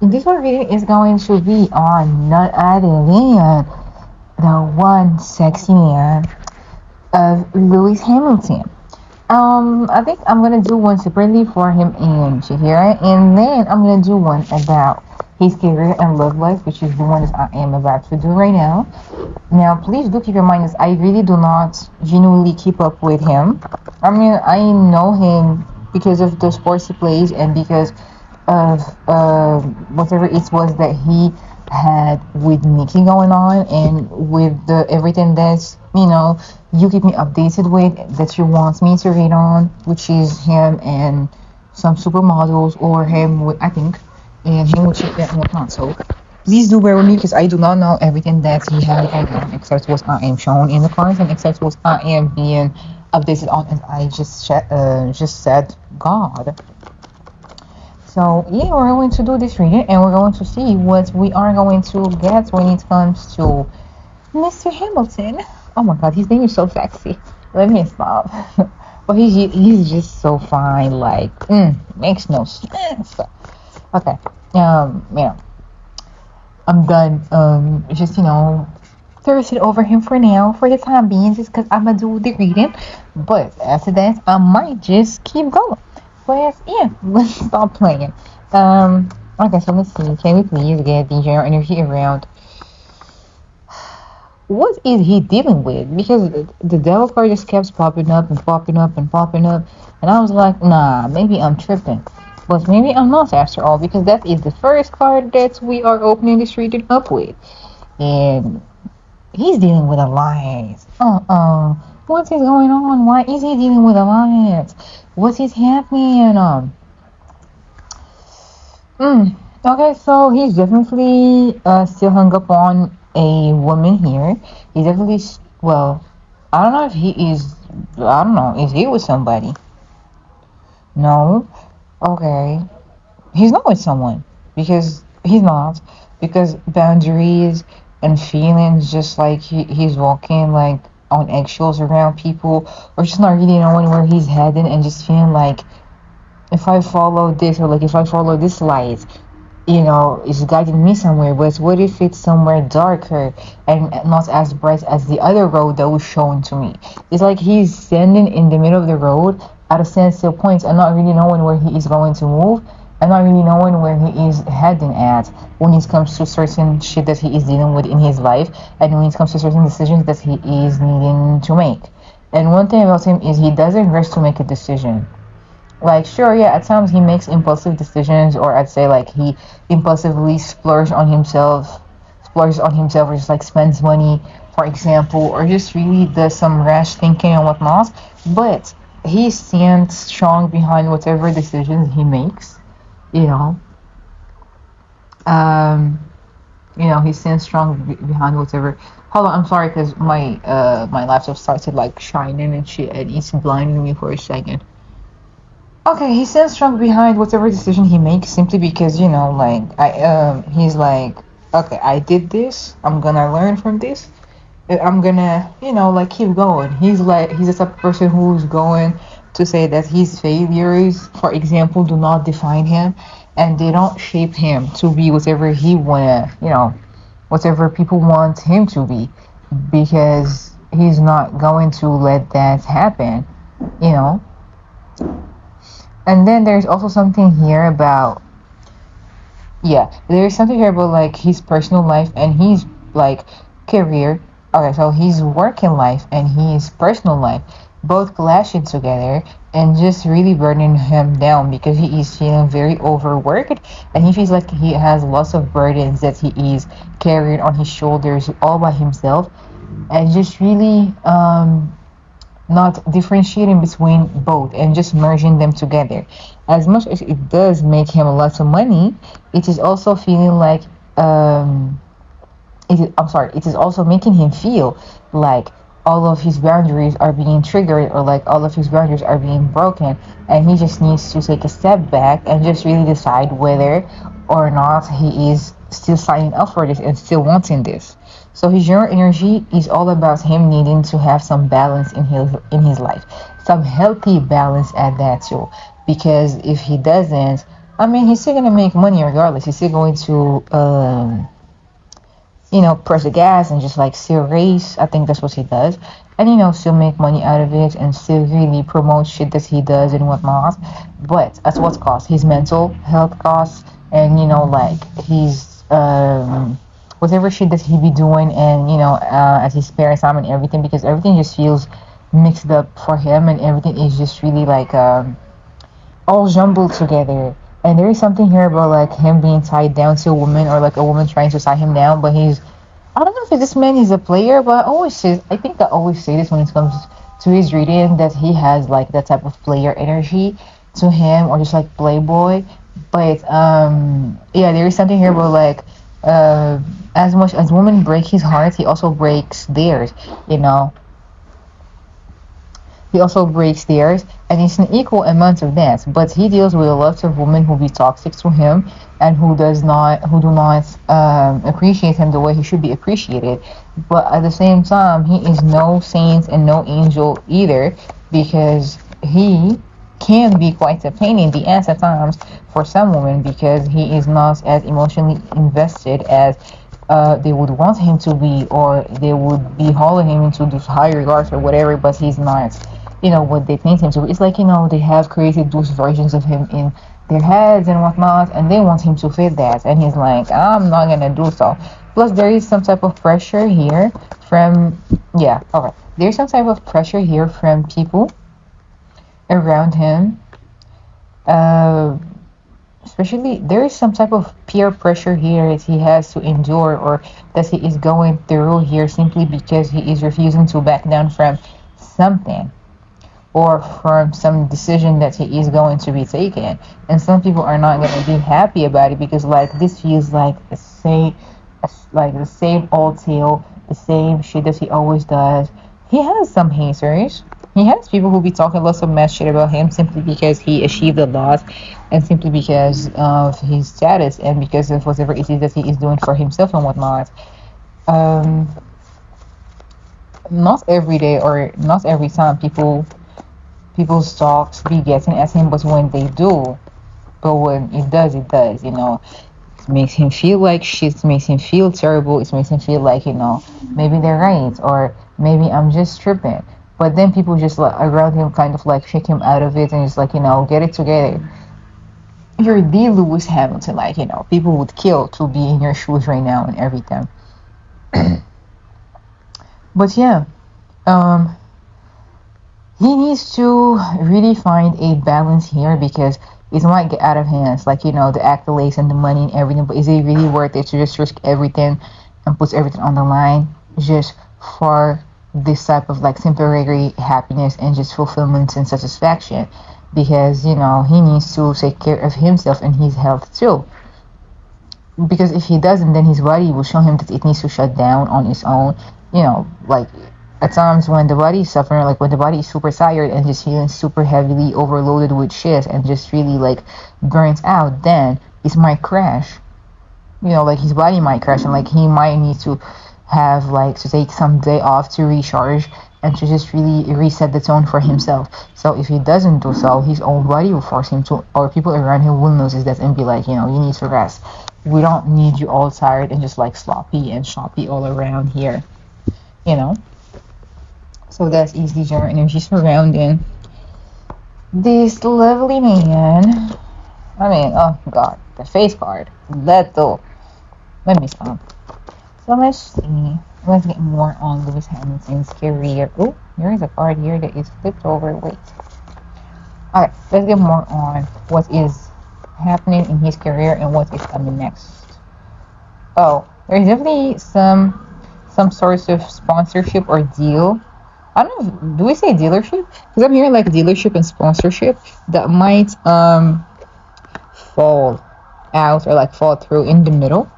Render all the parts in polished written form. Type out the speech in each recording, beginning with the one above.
This one reading is going to be on none other than the one sexy man of Lewis Hamilton. I think I'm gonna do one separately for him and Shahira, and then I'm gonna do one about his career and love life, which is the one that I am about to do right now. Now, please do keep in mind that I really do not genuinely keep up with him. I mean, I know him because of the sports he plays and because of whatever it was that he had with Nikki going on and with the everything that's you keep me updated with that you want me to read on, which is him and some supermodels or him with I think and him with shit and whatnot. So please do bear with me because I do not know everything that he had going on except what I am shown in the cards and except what I am being updated on and I just said God. So yeah, we're going to do this reading and we're going to see what we are going to get when it comes to Mr. Hamilton. Oh my god, his name is so sexy. Let me stop. But he's just so fine, like makes no sense. Okay. Yeah. I'm done. Just thirsted over him for now, for the time being, just because I'm gonna do the reading. But after that, I might just keep going. But yeah, let's stop playing. Okay, so let's see. Can we please get the general energy around what is he dealing with? Because the devil card just kept popping up and popping up and popping up, and I was like, nah, maybe I'm tripping. But maybe I'm not after all, because that is the first card that we are opening this reading up with. And he's dealing with alliance. What is going on? Why is he dealing with alliance? What is happening? Okay, so he's definitely still hung up on a woman here. He's definitely well. I don't know if he is. I don't know. Is he with somebody? No. Okay. He's not with someone because he's not because boundaries and feelings just like he's walking like on eggshells around people or just not really knowing where he's heading and just feeling like if I follow this or like if I follow this light it's guiding me somewhere, but what if it's somewhere darker and not as bright as the other road that was shown to me? It's like he's standing in the middle of the road at a standstill point and not really knowing where he is going to move and not really knowing where he is heading at when it comes to certain shit that he is dealing with in his life and when it comes to certain decisions that he is needing to make. And one thing about him is he doesn't rush to make a decision. Like, sure, yeah, at times he makes impulsive decisions, or I'd say like he impulsively splurges on himself, or just like spends money, for example, or just really does some rash thinking and whatnot. But he stands strong behind whatever decisions he makes, you know. Um, he stands strong behind whatever. Hold on, I'm sorry, cause my laptop started like shining and shit, and it's blinding me for a second. Okay, he stands strong behind whatever decision he makes simply because, like he's like, okay, I did this, I'm gonna learn from this. I'm gonna, like keep going. He's the type of person who's going to say that his failures, for example, do not define him and they don't shape him to be whatever he wanna, whatever people want him to be because he's not going to let that happen, you know. And then there's also something here about yeah, there's something here about like his personal life and his like career. Okay, so his working life and his personal life both clashing together and just really burning him down because he is feeling very overworked and he feels like he has lots of burdens that he is carrying on his shoulders all by himself and just really not differentiating between both and just merging them together. As much as it does make him a lot of money, it is also feeling like I'm sorry, it is also making him feel like all of his boundaries are being triggered or like all of his boundaries are being broken and he just needs to take a step back and just really decide whether or not he is still signing up for this and still wanting this. So his general energy is all about him needing to have some balance in his life, some healthy balance at that too. Because if he doesn't, I mean, he's still gonna make money regardless. He's still going to, press the gas and just like still race. I think that's what he does. And still make money out of it and still really promote shit that he does and whatnot. But at what cost? His mental health costs and like his whatever shit that he be doing and at his spare time and everything because everything just feels mixed up for him and everything is just really like all jumbled together. And there is something here about like him being tied down to a woman or like a woman trying to tie him down, but he's I don't know if this man is a player, but I think I always say this when it comes to his reading that he has like that type of player energy to him or just like playboy. But yeah, there is something here about like as much as women break his heart, he also breaks theirs, you know he also breaks theirs, and it's an equal amount of that. But he deals with a lot of women who be toxic to him and who do not appreciate him the way he should be appreciated. But at the same time, he is no saint and no angel either, because he can be quite a pain in the ass at times for some women because he is not as emotionally invested as they would want him to be, or they would be hauling him into those higher regards or whatever, but he's not, what they paint him to. It's like, they have created those versions of him in their heads and whatnot, and they want him to fit that. And he's like, I'm not gonna do so. Plus, there is some type of pressure here from, yeah, okay. There's some type of pressure here from people around him. Uh, Especially, there is some type of peer pressure here that he has to endure or that he is going through here simply because he is refusing to back down from something or from some decision that he is going to be taking. And some people are not going to be happy about it because like this feels like the same old tale, the same shit that he always does. He has some haters. He has people who be talking lots of mess shit about him simply because he achieved a lot and simply because of his status and because of whatever it is that he is doing for himself and whatnot. Um, Not every day or not every time people's talks be getting at him, but when they do, but when it does, it makes him feel like shit, it makes him feel terrible, it makes him feel like, maybe they're right, or maybe I'm just tripping. But then people just like around him kind of like shake him out of it and just like, get it together. You're the Lewis Hamilton, like, people would kill to be in your shoes right now and everything. But yeah, um, he needs to really find a balance here because it might get out of hands, like the accolades and the money and everything. But is it really worth it to just risk everything and put everything on the line just for this type of like temporary happiness and just fulfillment and satisfaction? Because he needs to take care of himself and his health too. Because if he doesn't, then his body will show him that it needs to shut down on its own. Like at times when the body is suffering, like when the body is super tired and just feeling super heavily overloaded with shit and just really like burnt out, then it might crash. Like his body might crash and like he might need to have like to take some day off to recharge and to just really reset the tone for himself. So if he doesn't do so, his own body will force him to, or people around him will notice that and be like, you need to rest. We don't need you all tired and just like sloppy and shoppy all around here, you know. So that's easy general energy surrounding this lovely man. I mean, oh god, the face card. Let me stop. So let's see. Let's get more on Lewis Hamilton's career. Oh, there is a card here that is flipped over. Wait. Alright, let's get more on what is happening in his career and what is coming next. Oh, there's definitely some sorts of sponsorship or deal. I don't know, do we say dealership? Because I'm hearing like dealership and sponsorship that might fall out or like fall through in the middle.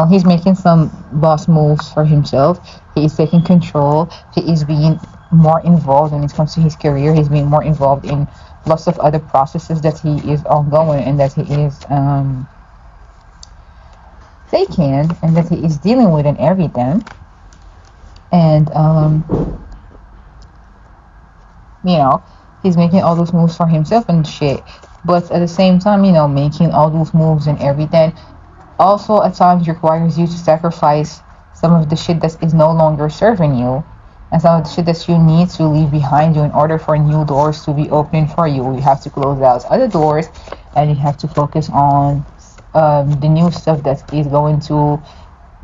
He's making some boss moves for himself. He is taking control. He is being more involved when it comes to his career. He's being more involved in lots of other processes that he is ongoing and that he is taking and that he is dealing with and everything. And he's making all those moves for himself and shit. but at the same time, making all those moves and everything also at times requires you to sacrifice some of the shit that is no longer serving you and some of the shit that you need to leave behind you in order for new doors to be opening for you. You have to close out other doors and you have to focus on the new stuff that is going to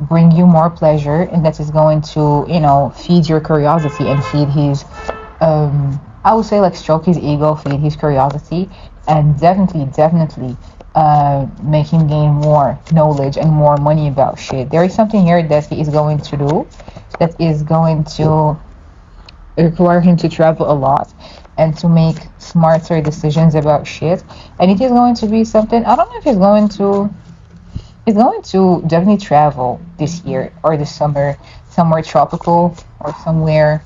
bring you more pleasure and that is going to, feed your curiosity and feed his, I would say, like, stroke his ego, feed his curiosity, and definitely make him gain more knowledge and more money about shit. There is something here that he is going to do that is going to require him to travel a lot and to make smarter decisions about shit. And it is going to be something, I don't know if he's going to definitely travel this year or this summer, somewhere tropical or somewhere,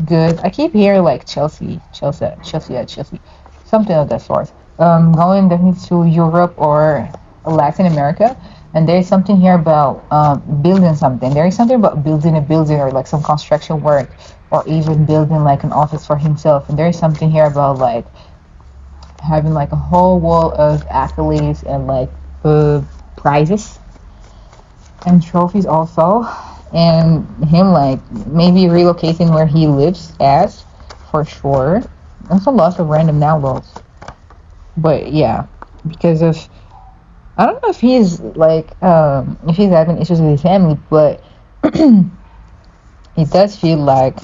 good. I keep hearing like Chelsea, something of that sort. Going definitely to Europe or Latin America. And there is something here about building something. There is something about building a building or like some construction work or even building like an office for himself. And there is something here about like having like a whole wall of accolades and like prizes and trophies also, and him like maybe relocating where he lives at for sure. Also lots of random downloads, but yeah, because of I don't know if he's like if he's having issues with his family, but it does feel like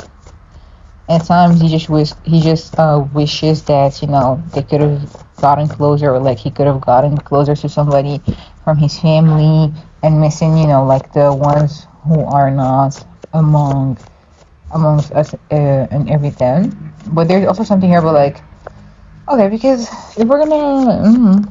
at times he just wishes that they could have gotten closer, or like he could have gotten closer to somebody from his family, and missing like the ones who are not amongst us and everything. But there's also something here about like, okay, because if we're gonna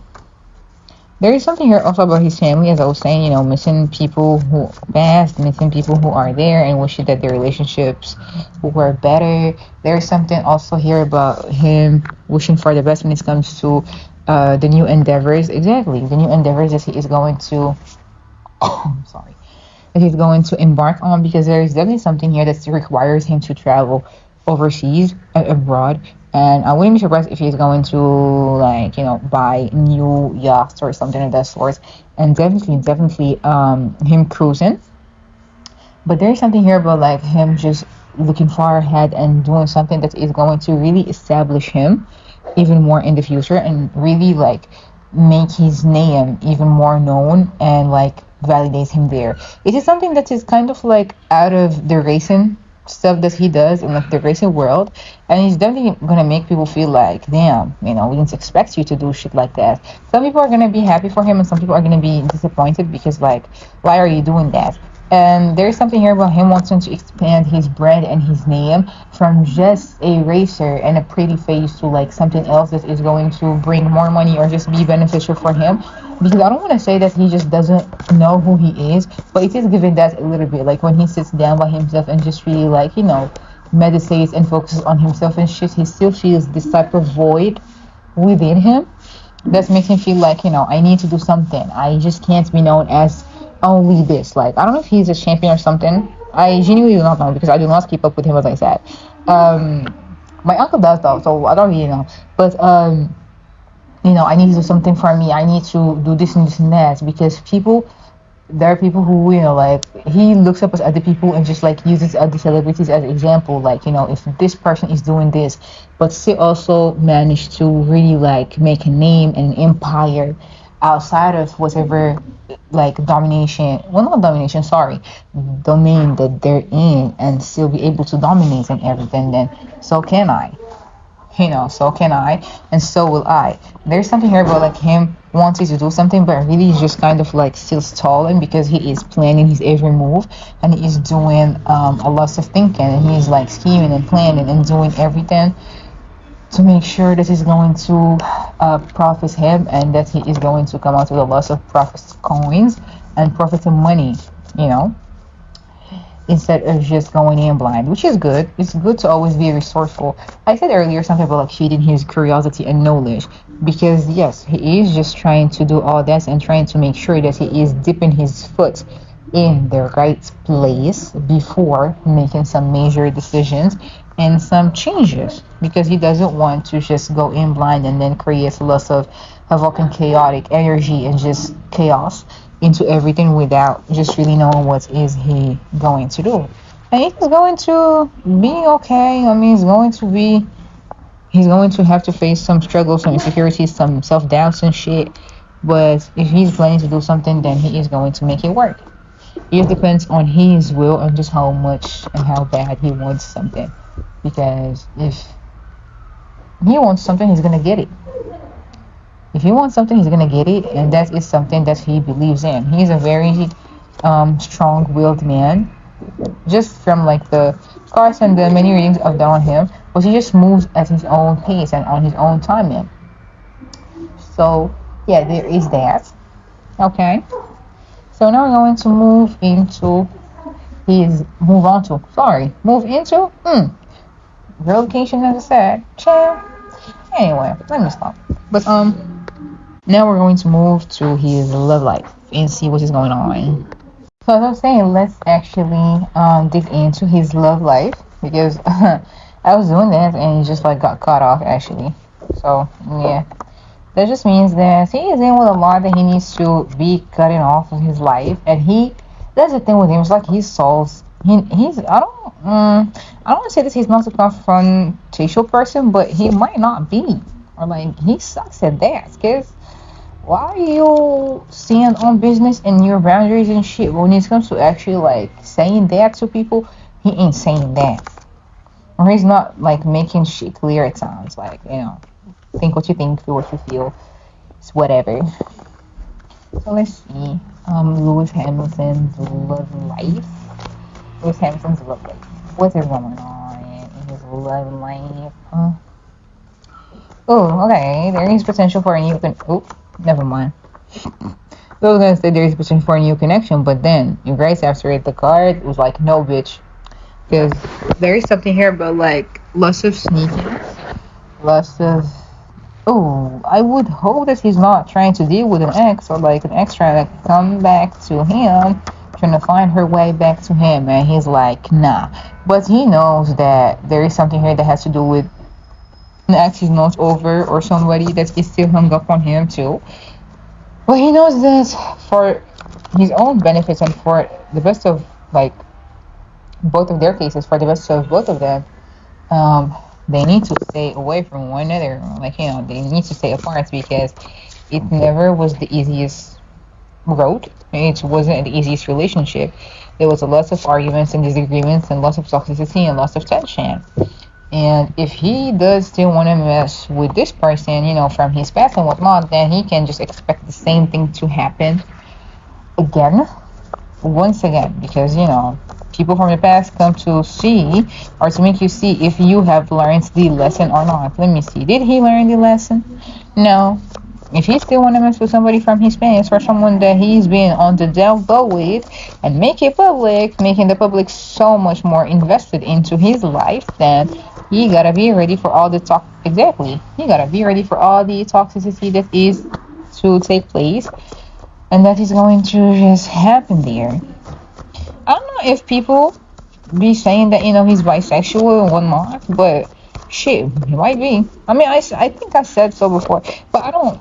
there is something here also about his family, as I was saying, missing people who passed, missing people who are there, and wishing that their relationships were better. There is something also here about him wishing for the best when it comes to the new endeavors. Exactly, the new endeavors that he is going to, sorry, that he's going to embark on, because there is definitely something here that requires him to travel overseas, abroad, and I wouldn't be surprised if he's going to like buy new yachts or something of that sort, and definitely him cruising. But there's something here about like him just looking far ahead and doing something that is going to really establish him even more in the future and really like make his name even more known and like validate him there. It is something that is kind of like out of the racing stuff that he does in like the racing world, and he's definitely gonna make people feel like, damn, we didn't expect you to do shit like that. Some people are gonna be happy for him and some people are gonna be disappointed because like, why are you doing that? And there's something here about him wanting to expand his brand and his name from just a racer and a pretty face to like something else that is going to bring more money or just be beneficial for him. Because I don't want to say that he just doesn't know who he is, but it is giving that a little bit. Like when he sits down by himself and just really like, meditates and focuses on himself and shit, he still feels this type of void within him that makes him feel like, I need to do something. I just can't be known as only this. Like, I don't know if he's a champion or something. I genuinely do not know because I do not keep up with him, as I said. My uncle does though, so I don't really know. But I need to do something for me. I need to do this and that, because there are people who, like, he looks up at other people and just like uses other celebrities as example. Like, if this person is doing this, but still also managed to really like make a name and an empire outside of whatever like domination, well, not domination, sorry, domain that they're in, and still be able to dominate and everything, then so can I. So can I, and so will I. There's something here about like him wanting to do something, but really he's just kind of like still stalling because he is planning his every move and he is doing a lot of thinking, and he's like scheming and planning and doing everything to make sure that he's going to profit him and that he is going to come out with a lot of profit coins and profit money, instead of just going in blind, which is good. It's good to always be resourceful. I said earlier something about like feeding his curiosity and knowledge, because yes, he is just trying to do all that and trying to make sure that he is dipping his foot in the right place before making some major decisions and some changes because he doesn't want to just go in blind and then create lots of havoc and chaotic energy and just chaos into everything without just really knowing what is he going to do. And he's going to be okay. I mean, he's going to have to face some struggles, some insecurities, some self doubts and shit. But if he's planning to do something, then he is going to make it work. It just depends on his will and just how much and how bad he wants something. Because if he wants something, he's gonna get it. If he wants something, he's gonna get it, and that is something that he believes in. He's a very strong-willed man, just from like the cards and the many readings I've done on him. But he just moves at his own pace and on his own timing. So yeah, there is that. Okay. So now we're going to move into relocation as I said. Chill. Anyway, let me stop. But now we're going to move to his love life and see what is going on. So as I was saying, let's actually dig into his love life because I was doing that and it just like got cut off actually. So yeah. That just means that he is in with a lot that he needs to be cutting off of his life, and that's the thing with him. It's like he solves. He's I don't want to say that he's not a confrontational person, but he might not be, or like he sucks at that. Cause why you stand on business and your boundaries and shit, but when it comes to actually like saying that to people, he ain't saying that, or he's not like making shit clear at times. Like think what you think, feel what you feel. It's whatever. So let's see. Lewis Hamilton's love life. Lewis Hamilton's love life. What's going on in his love life? Oh, okay. There is potential for a new never mind. So I was gonna say there is potential for a new connection, but then you guys after it the card it was like no bitch. Because there is something here about like lots of sneaking. Lots of I would hope that he's not trying to deal with an ex or like an ex trying to come back to him, trying to find her way back to him, and he's like, nah. But he knows that there is something here that has to do with an ex he's not over or somebody that is still hung up on him too. But he knows that for his own benefits and for the best of like both of their cases, for the best of both of them, they need to stay away from one another. Like, they need to stay apart because it never was the easiest road. It wasn't the easiest relationship. There was a lot of arguments and disagreements and lots of toxicity and lots of tension. And if he does still want to mess with this person, from his past and whatnot, then he can just expect the same thing to happen once again, because, people from the past come to see or to make you see if you have learned the lesson or not. Let me see. Did he learn the lesson? No. If he still want to mess with somebody from his past or someone that he's been on the devil with and make it public, making the public so much more invested into his life, then he gotta be ready for all the talk. Exactly. He gotta be ready for all the toxicity that is to take place and that is going to just happen there. I don't know if people be saying that he's bisexual and whatnot, but shit, he might be. I mean, I think I said so before, but I don't.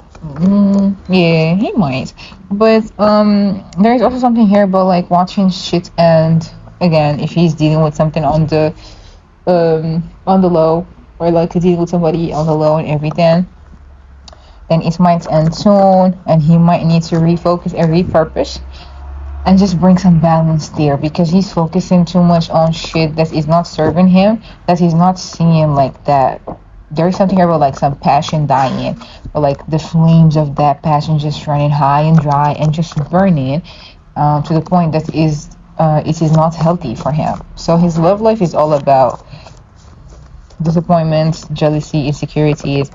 Yeah, he might. But there is also something here about like watching shit, and again, if he's dealing with something on the low, or like dealing with somebody on the low and everything, then it might end soon, and he might need to refocus and repurpose and just bring some balance there because he's focusing too much on shit that is not serving him, that he's not seeing like that. There's something about like some passion dying, or like the flames of that passion just running high and dry and just burning to the point that it is not healthy for him. So his love life is all about disappointments, jealousy, insecurities,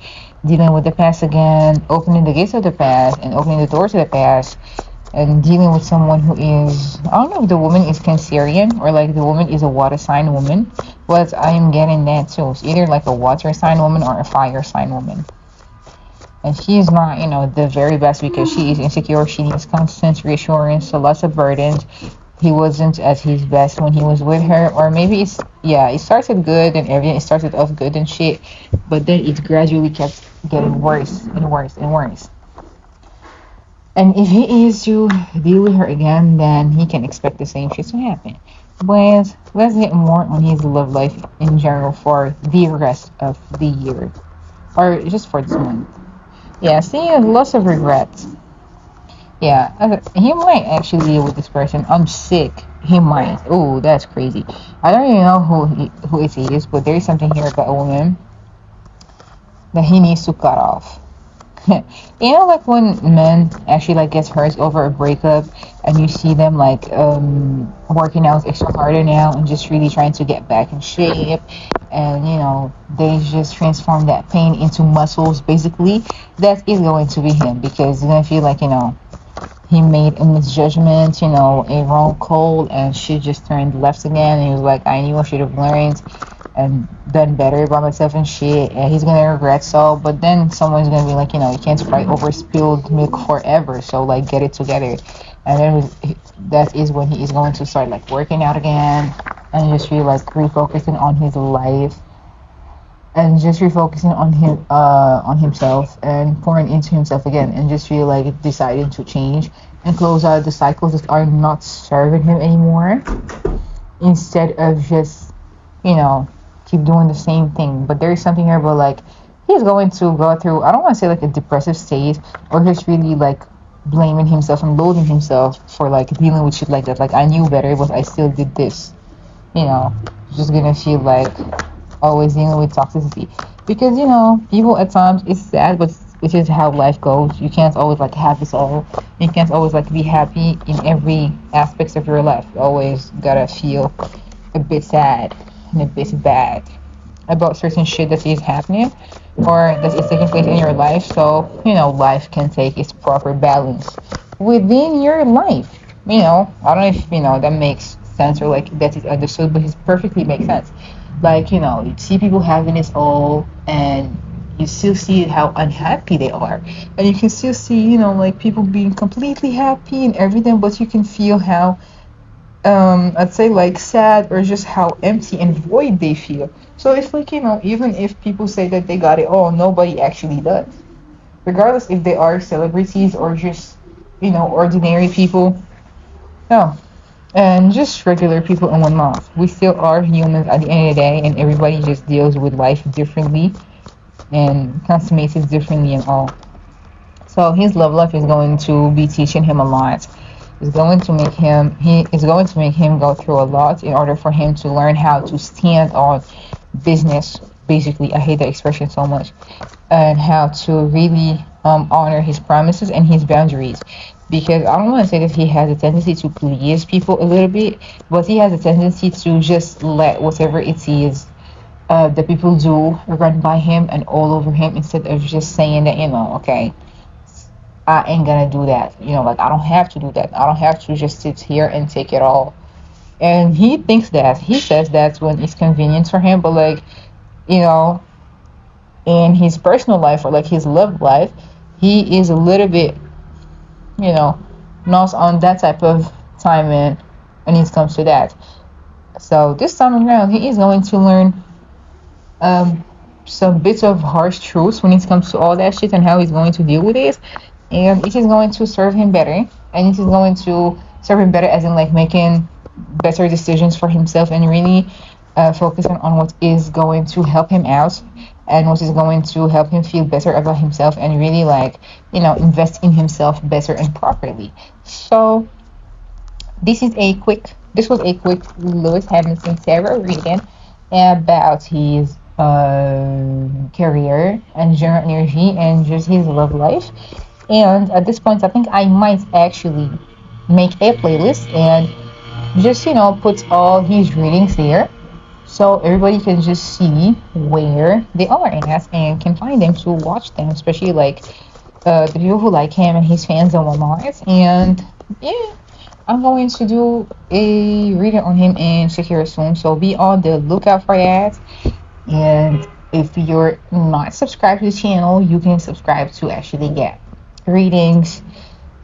dealing with the past again, opening the gates of the past and opening the doors to the past, and dealing with someone who is, I don't know if the woman is Cancerian or like the woman is a water sign woman, but I am getting that too. It's either like a water sign woman or a fire sign woman. And she is not, the very best because she is insecure. She needs constant reassurance, so lots of burdens. he wasn't at his best when he was with her, or maybe it's, yeah, it started good and everything, it started off good and shit, but then it gradually kept getting worse and worse and worse. And if he is to deal with her again, then he can expect the same shit to happen. But let's get more on his love life in general for the rest of the year, or just for this month. Yeah, seeing lots of regrets. Yeah, he might actually deal with this person. I'm sick. He might. Oh, that's crazy. I don't even know who it is, but there is something here about a woman that he needs to cut off. Like when men actually like gets hurt over a breakup, and you see them like working out extra harder now and just really trying to get back in shape, and they just transform that pain into muscles. Basically, that is going to be him, because you're gonna feel like he made a misjudgment, a wrong call, and she just turned left again. And he was like, I knew I should have learned and done better by myself and shit. And he's gonna regret so. But then someone's gonna be like, you can't cry over spilled milk forever. So like, get it together. And then that is when he is going to start like working out again, and just really like refocusing on his life, and just refocusing on himself, and pouring into himself again, and just feel like deciding to change and close out the cycles that are not serving him anymore, instead of just keep doing the same thing. But there is something here about like he's going to go through, I don't want to say like a depressive state, or just really like blaming himself and loathing himself for like dealing with shit like that. Like, I knew better, but I still did this. you know just gonna feel like always dealing with toxicity, because people at times, it's sad, but it's just how life goes. You can't always like have this all. You can't always like be happy in every aspects of your life. You always gotta feel a bit sad and a bit bad about certain shit that is happening or that is taking place in your life, so life can take its proper balance within your life. I don't know if that makes sense, or like that is understood, but it perfectly makes sense. Like, you see people having it all, and you still see how unhappy they are, and you can still see like people being completely happy and everything, but you can feel how I'd say like sad, or just how empty and void they feel. So it's like, even if people say that they got it all, nobody actually does. Regardless if they are celebrities or just, ordinary people. No. And just regular people and whatnot. We still are humans at the end of the day, and everybody just deals with life differently and consummates it differently and all. So his love life is going to be teaching him a lot. He is going to make him go through a lot in order for him to learn how to stand on business. Basically, I hate that expression so much, and how to really honor his promises and his boundaries. Because I don't want to say that he has a tendency to please people a little bit, but he has a tendency to just let whatever it is that people do run by him and all over him, instead of just saying that, okay, I ain't gonna do that. Like, I don't have to do that. I don't have to just sit here and take it all. And he thinks that. He says that's when it's convenient for him, but like, you know, in his personal life, or like his love life, he is a little bit, you know, not on that type of timing when it comes to that. So this time around, he is going to learn um, some bits of harsh truths when it comes to all that shit, and how he's going to deal with it. And it is going to serve him better. And it is going to serve him better as in like making better decisions for himself, and really focusing on what is going to help him out, and what is going to help him feel better about himself, and really like, invest in himself better and properly. So this was a quick Lewis Hamilton Sarah reading about his career and general energy and just his love life. And at this point, I think I might actually make a playlist and just, put all his readings there, so everybody can just see where they are at and can find them to watch them, especially like the people who like him and his fans and whatnot. And yeah, I'm going to do a reading on him and Shakira soon, so be on the lookout for that. And if you're not subscribed to the channel, you can subscribe to actually get readings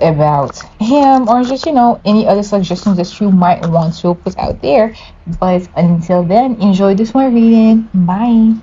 about him, or just, any other suggestions that you might want to put out there. But until then, enjoy this one reading. Bye.